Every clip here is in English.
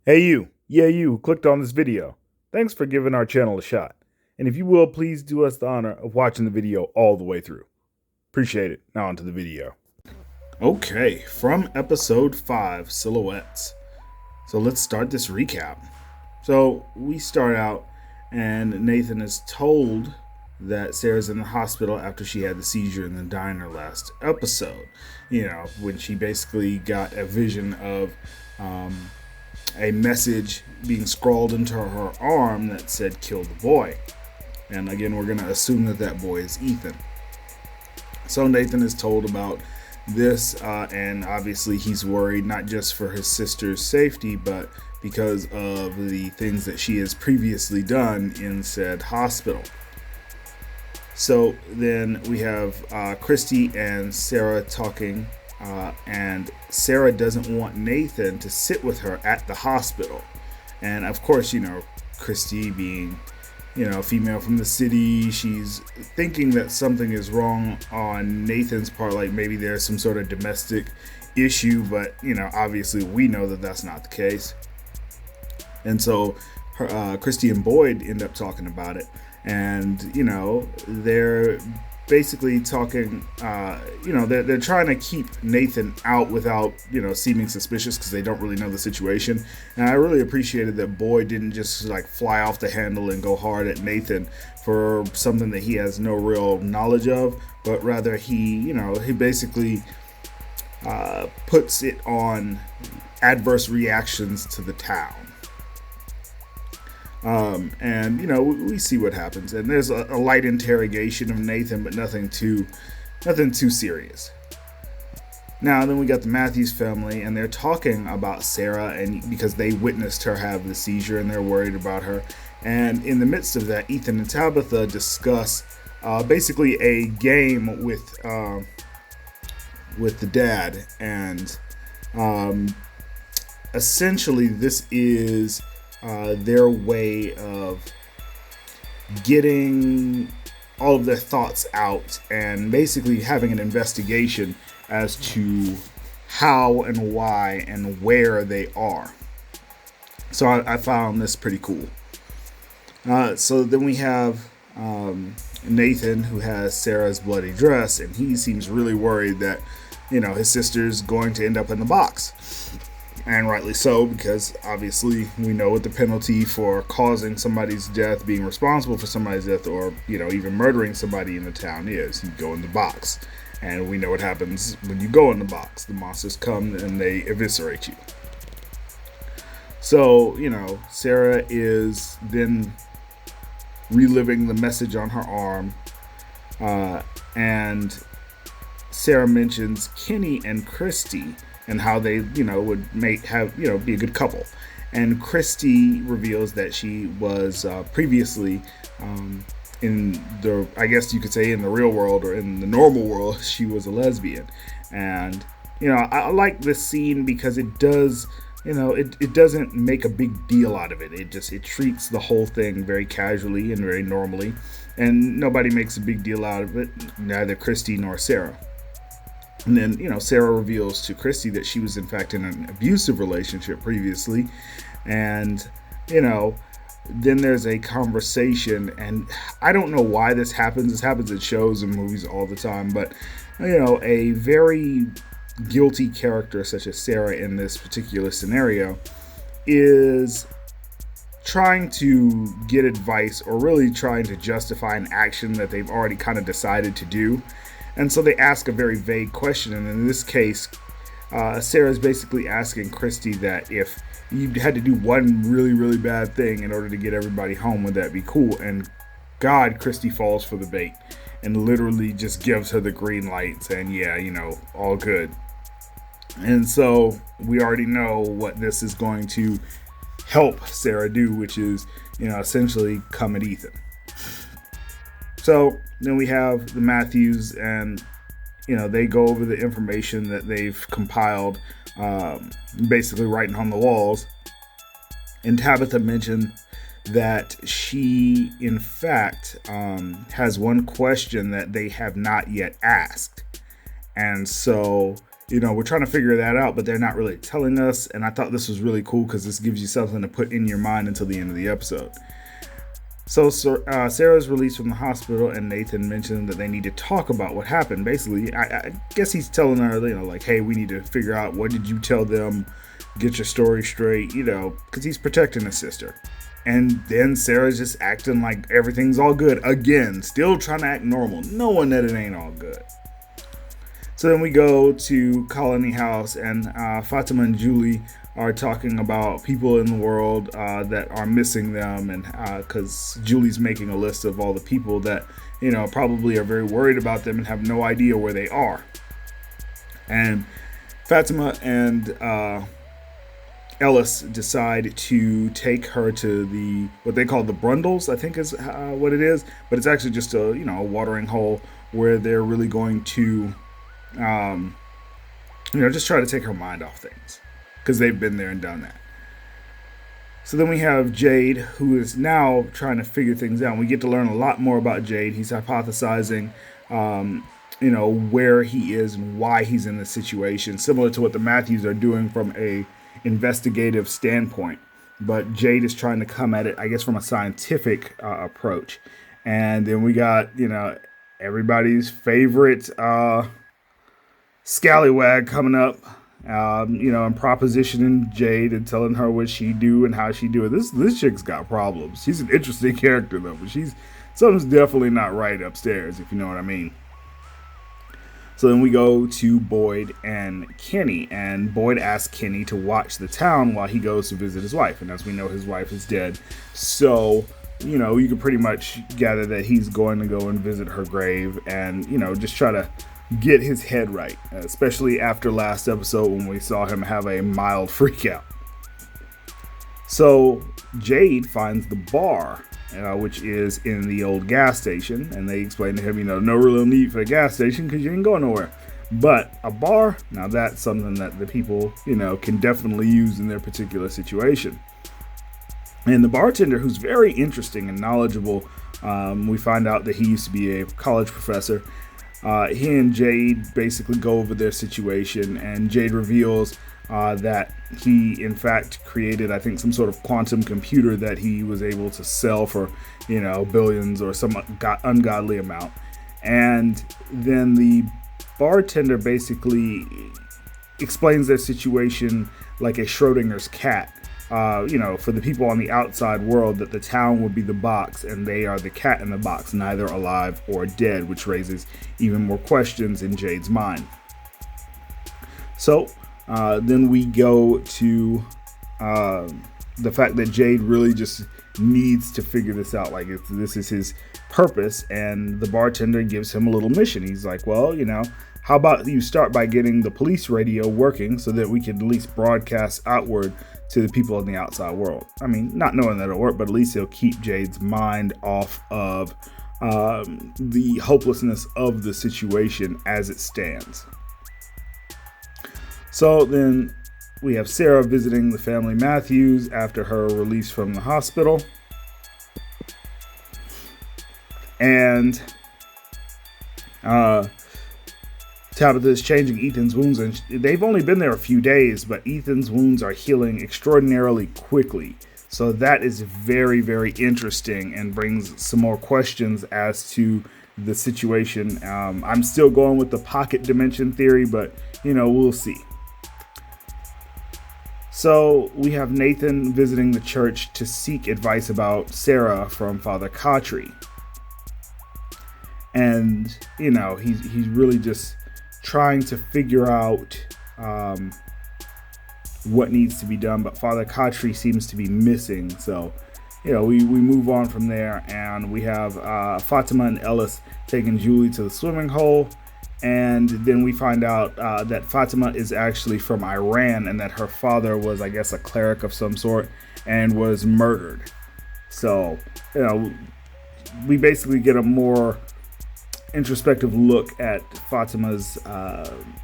Hey you, yeah you who clicked on this video. Thanks for giving our channel a shot. And if you will, please do us the honor of watching the video all the way through. Appreciate it. Now onto the video. Okay, from episode 5, Silhouettes. So let's start this recap. So we start out and Nathan is told that Sarah's in the hospital after she had the seizure in the diner last episode. When she basically got a vision of a message being scrawled into her arm that said kill the boy. And again, we're going to assume that boy is Ethan. So Nathan is told about this, and obviously he's worried not just for his sister's safety, but because of the things that she has previously done in said hospital. So then we have Christy and Sarah talking, and Sarah doesn't want Nathan to sit with her at the hospital. And of course, Christy being, female from the city, she's thinking that something is wrong on Nathan's part, like maybe there's some sort of domestic issue, but, obviously we know that that's not the case. And so Christy and Boyd end up talking about it. And, they're basically talking, they're trying to keep Nathan out without, seeming suspicious because they don't really know the situation. And I really appreciated that Boyd didn't just fly off the handle and go hard at Nathan for something that he has no real knowledge of, but rather he basically puts it on adverse reactions to the town. And we see what happens, and there's a light interrogation of Nathan, but nothing too serious. Now then we got the Matthews family, and they're talking about Sarah, and because they witnessed her have the seizure and they're worried about her. And in the midst of that, Ethan and Tabitha discuss basically a game with the dad, and essentially this is their way of getting all of their thoughts out and basically having an investigation as to how and why and where they are. So I found this pretty cool. So then we have Nathan, who has Sarah's bloody dress, and he seems really worried that his sister's going to end up in the box. And rightly so, because obviously we know what the penalty for causing somebody's death, being responsible for somebody's death, or even murdering somebody in the town is. You go in the box, and we know what happens when you go in the box. The monsters come and they eviscerate you. So Sarah is then reliving the message on her arm, and Sarah mentions Kenny and Christy and how they, would be a good couple. And Christy reveals that she was previously in the, I guess you could say in the real world or in the normal world, she was a lesbian. And, I like this scene because it does, it doesn't make a big deal out of it. It treats the whole thing very casually and very normally. And nobody makes a big deal out of it, neither Christy nor Sarah. And then, Sarah reveals to Christy that she was in fact in an abusive relationship previously. And, then there's a conversation, and I don't know why this happens. This happens in shows and movies all the time. But, a very guilty character such as Sarah in this particular scenario is trying to get advice or really trying to justify an action that they've already kind of decided to do. And so they ask a very vague question. And in this case, Sarah's basically asking Christy that if you had to do one really, really bad thing in order to get everybody home, would that be cool? And God, Christy falls for the bait and literally just gives her the green light saying, yeah, all good. And so we already know what this is going to help Sarah do, which is, essentially come at Ethan. So then we have the Matthews, and they go over the information that they've compiled, basically writing on the walls. And Tabitha mentioned that she, in fact, has one question that they have not yet asked. And so we're trying to figure that out, but they're not really telling us. And I thought this was really cool because this gives you something to put in your mind until the end of the episode. So Sarah's released from the hospital, and Nathan mentioned that they need to talk about what happened. Basically, I guess he's telling her, like, hey, we need to figure out, what did you tell them? Get your story straight, because he's protecting his sister. And then Sarah's just acting like everything's all good. Again, still trying to act normal, knowing that it ain't all good. So then we go to Colony House, and Fatima and Julie are talking about people in the world that are missing them, and because Julie's making a list of all the people that probably are very worried about them and have no idea where they are. And Fatima and Ellis decide to take her to what they call the Brundles, I think is what it is, but it's actually just a watering hole where they're really going to just try to take her mind off things, because they've been there and done that. So then we have Jade, who is now trying to figure things out. We get to learn a lot more about Jade. He's hypothesizing, where he is and why he's in this situation, similar to what the Matthews are doing from a investigative standpoint. But Jade is trying to come at it, I guess, from a scientific approach. And then we got, everybody's favorite scallywag coming up, and propositioning Jade and telling her what she do and how she do it. This chick's got problems. She's an interesting character, though, but something's definitely not right upstairs, if you know what I mean. So then we go to Boyd and Kenny, and Boyd asks Kenny to watch the town while he goes to visit his wife. And as we know, his wife is dead. So, you can pretty much gather that he's going to go and visit her grave and, just try to get his head right, especially after last episode when we saw him have a mild freak out. So Jade finds the bar, which is in the old gas station, and they explain to him, no real need for a gas station because you ain't going nowhere. But a bar, now that's something that the people, can definitely use in their particular situation. And the bartender, who's very interesting and knowledgeable, we find out that he used to be a college professor. He and Jade basically go over their situation, and Jade reveals that he, in fact, created, I think, some sort of quantum computer that he was able to sell for, billions or some ungodly amount. And then the bartender basically explains their situation like a Schrodinger's cat. For the people on the outside world, that the town would be the box and they are the cat in the box, neither alive or dead, which raises even more questions in Jade's mind. So then we go to the fact that Jade really just needs to figure this out. Like, this is his purpose, and the bartender gives him a little mission. He's like, well, how about you start by getting the police radio working so that we can at least broadcast outward to the people in the outside world. I mean, not knowing that it'll work, but at least he'll keep Jade's mind off of the hopelessness of the situation as it stands. So then we have Sarah visiting the family Matthews after her release from the hospital. And Tabitha is changing Ethan's wounds, and they've only been there a few days, but Ethan's wounds are healing extraordinarily quickly. So that is very, very interesting and brings some more questions as to the situation. I'm still going with the pocket dimension theory, but, we'll see. So we have Nathan visiting the church to seek advice about Sarah from Father Khatri. And, he's really just trying to figure out what needs to be done, but Father Khatri seems to be missing. So, we move on from there, and we have Fatima and Ellis taking Julie to the swimming hole, and then we find out that Fatima is actually from Iran, and that her father was, I guess, a cleric of some sort and was murdered. So, we basically get a more introspective look at Fatima's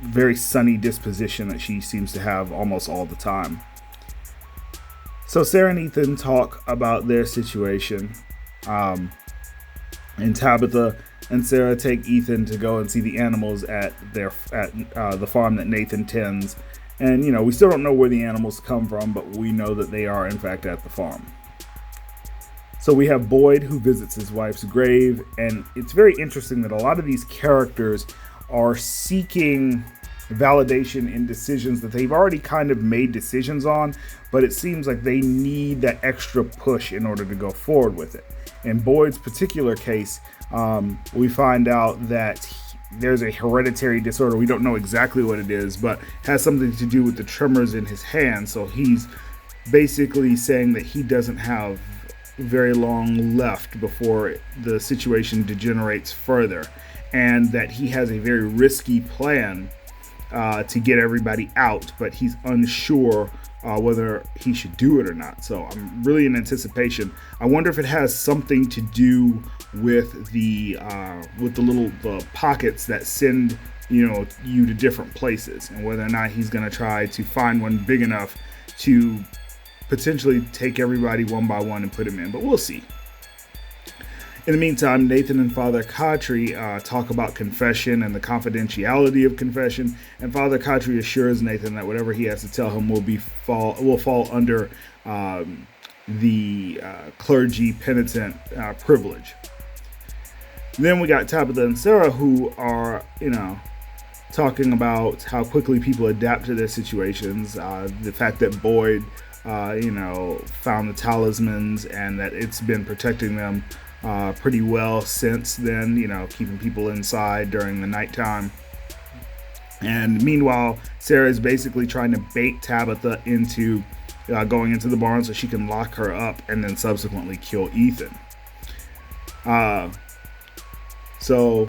very sunny disposition that she seems to have almost all the time. So Sarah and Ethan talk about their situation, and Tabitha and Sarah take Ethan to go and see the animals at the farm that Nathan tends. And, we still don't know where the animals come from, but we know that they are, in fact, at the farm. So we have Boyd, who visits his wife's grave, and it's very interesting that a lot of these characters are seeking validation in decisions that they've already kind of made decisions on, but it seems like they need that extra push in order to go forward with it. In Boyd's particular case, we find out that there's a hereditary disorder. We don't know exactly what it is, but has something to do with the tremors in his hand. So he's basically saying that he doesn't have very long left before the situation degenerates further, and that he has a very risky plan to get everybody out, but he's unsure whether he should do it or not. So I'm really in anticipation. I wonder if it has something to do with the little pockets that send you to different places, and whether or not he's going to try to find one big enough to potentially take everybody one by one and put them in, but we'll see. In the meantime, Nathan and Father Khatri talk about confession and the confidentiality of confession, and Father Khatri assures Nathan that whatever he has to tell him will fall under the clergy penitent privilege. Then we got Tabitha and Sarah, who are, talking about how quickly people adapt to their situations, the fact that Boyd found the talismans and that it's been protecting them pretty well since then, keeping people inside during the nighttime. And meanwhile, Sarah is basically trying to bait Tabitha into going into the barn so she can lock her up and then subsequently kill Ethan. So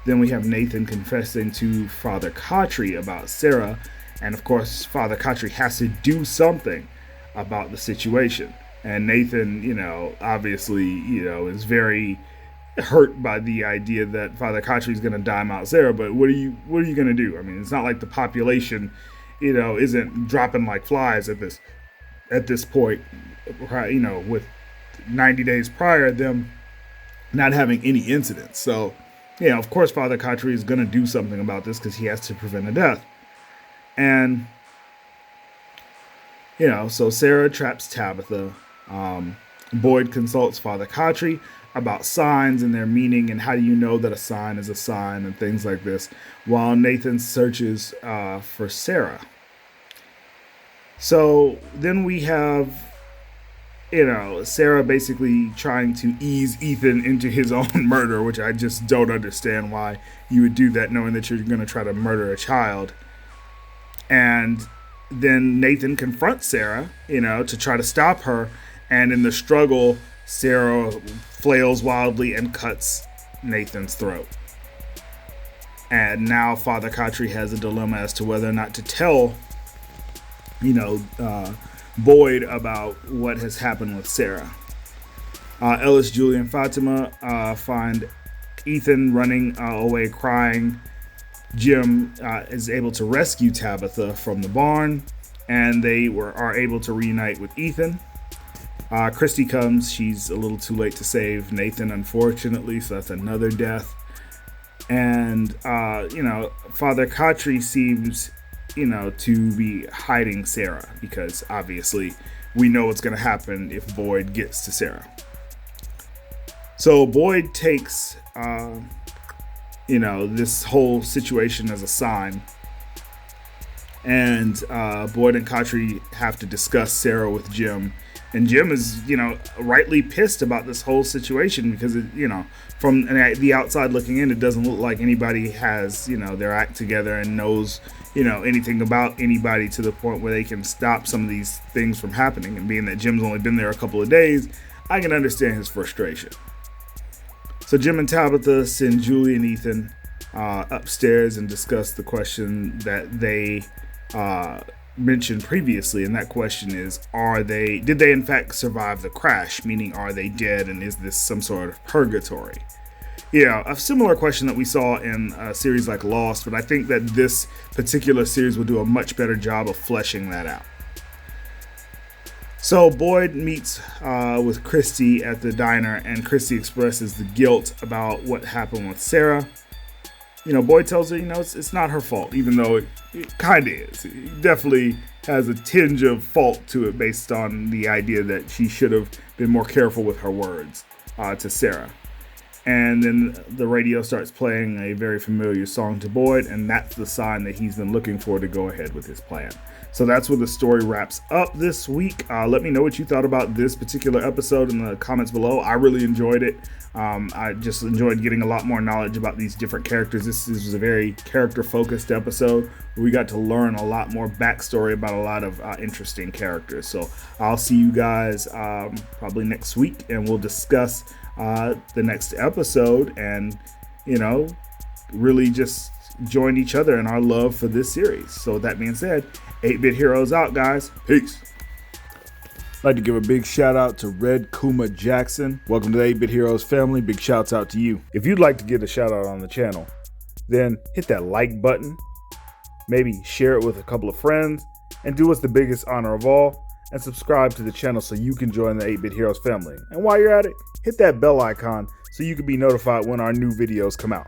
then we have Nathan confessing to Father Khatri about Sarah, and of course Father Khatri has to do something about the situation. And Nathan, obviously, is very hurt by the idea that Father Khatri is going to dime out Sarah. But what are you going to do? I mean, it's not like the population, isn't dropping like flies at this point. With 90 days prior, them not having any incidents. So, of course, Father Khatri is going to do something about this because he has to prevent a death. And so Sarah traps Tabitha. Boyd consults Father Khatri about signs and their meaning and how do you know that a sign is a sign and things like this, while Nathan searches for Sarah. So then we have, Sarah basically trying to ease Ethan into his own murder, which I just don't understand why you would do that knowing that you're going to try to murder a child. And then Nathan confronts Sarah, to try to stop her. And in the struggle, Sarah flails wildly and cuts Nathan's throat. And now Father Khatri has a dilemma as to whether or not to tell, Boyd about what has happened with Sarah. Ellis, Julie, and Fatima find Ethan running away crying. Jim is able to rescue Tabitha from the barn, and they are able to reunite with Ethan. Christy comes. She's a little too late to save Nathan, unfortunately, so that's another death. And, Father Khatri seems, to be hiding Sarah, because obviously we know what's going to happen if Boyd gets to Sarah. So Boyd takes, this whole situation as a sign. And Boyd and Khatri have to discuss Sarah with Jim. And Jim is, rightly pissed about this whole situation because, from the outside looking in, it doesn't look like anybody has, their act together and knows, anything about anybody to the point where they can stop some of these things from happening. And being that Jim's only been there a couple of days, I can understand his frustration. So Jim and Tabitha send Julie and Ethan upstairs and discuss the question that they mentioned previously, and that question is, did they in fact survive the crash? Meaning, are they dead, and is this some sort of purgatory? A similar question that we saw in a series like Lost, but I think that this particular series will do a much better job of fleshing that out. So Boyd meets with Christy at the diner, and Christy expresses the guilt about what happened with Sarah. Boyd tells her, it's not her fault, even though it kind of is. It definitely has a tinge of fault to it based on the idea that she should have been more careful with her words to Sarah. And then the radio starts playing a very familiar song to Boyd, and that's the sign that he's been looking for to go ahead with his plan. So that's where the story wraps up this week. Let me know what you thought about this particular episode in the comments below. I really enjoyed it. I just enjoyed getting a lot more knowledge about these different characters. This was a very character-focused episode where we got to learn a lot more backstory about a lot of interesting characters. So I'll see you guys probably next week, and we'll discuss the next episode and, really just join each other in our love for this series. So with that being said, 8-Bit Heroes out, guys. Peace. I'd like to give a big shout out to Red Kuma Jackson. Welcome to the 8-Bit Heroes family. Big shouts out to you. If you'd like to get a shout out on the channel, then hit that like button, maybe share it with a couple of friends, and do us the biggest honor of all, and subscribe to the channel so you can join the 8-Bit Heroes family. And while you're at it, hit that bell icon so you can be notified when our new videos come out.